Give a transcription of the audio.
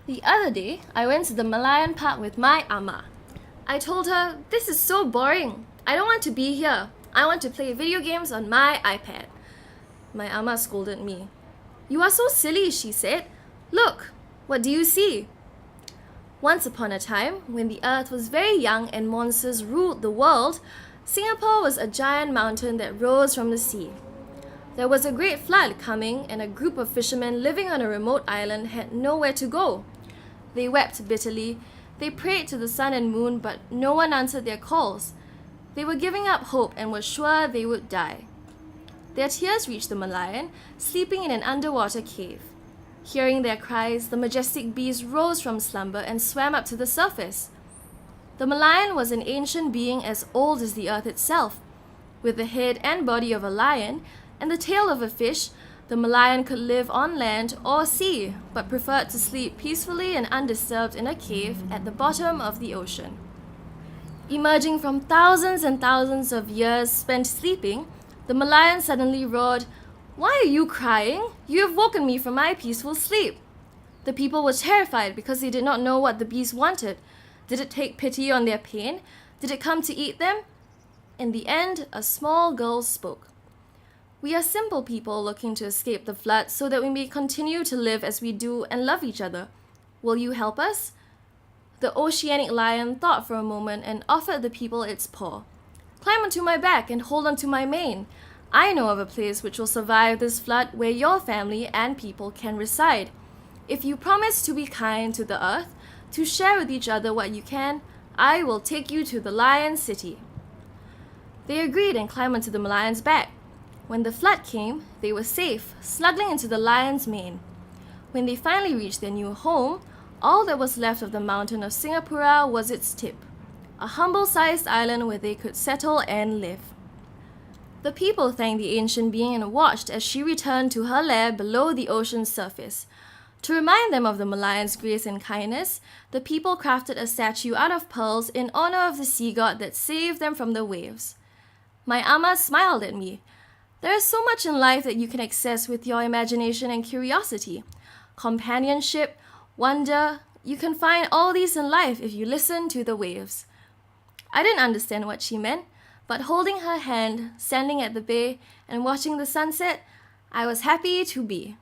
The other day, I went to the Merlion park with my ama. I told her, "This is so boring. I don't want to be here. I want to play video games on my iPad." My ama scolded me. "You are so silly," she said. "Look, what do you see?" Once upon a time, when the earth was very young and monsters ruled the world, Singapore was a giant mountain that rose from the sea. There was a great flood coming, and a group of fishermen living on a remote island had nowhere to go. They wept bitterly. They prayed to the sun and moon, but no one answered their calls. They were giving up hope and were sure they would die. Their tears reached the Merlion, sleeping in an underwater cave. Hearing their cries, the majestic beast rose from slumber and swam up to the surface. The Merlion was an ancient being as old as the earth itself. With the head and body of a lion and the tail of a fish, the Merlion could live on land or sea, but preferred to sleep peacefully and undisturbed in a cave at the bottom of the ocean. Emerging from thousands and thousands of years spent sleeping, the Merlion suddenly roared, "Why are you crying? You have woken me from my peaceful sleep." The people were terrified because they did not know what the beast wanted. Did it take pity on their pain? Did it come to eat them? In the end, a small girl spoke. "We are simple people looking to escape the flood so that we may continue to live as we do and love each other. Will you help us?" The oceanic lion thought for a moment and offered the people its paw. "Climb onto my back and hold onto my mane. I know of a place which will survive this flood where your family and people can reside. If you promise to be kind to the earth, to share with each other what you can, I will take you to the lion city." They agreed and climbed onto the lion's back. When the flood came, they were safe, snuggling into the lion's mane. When they finally reached their new home, all that was left of the mountain of Singapura was its tip, a humble-sized island where they could settle and live. The people thanked the ancient being and watched as she returned to her lair below the ocean's surface. To remind them of the Merlion's grace and kindness, the people crafted a statue out of pearls in honor of the sea god that saved them from the waves. My ama smiled at me. "There is so much in life that you can access with your imagination and curiosity. Companionship, wonder, you can find all these in life if you listen to the waves." I didn't understand what she meant, but holding her hand, standing at the bay, and watching the sunset, I was happy to be.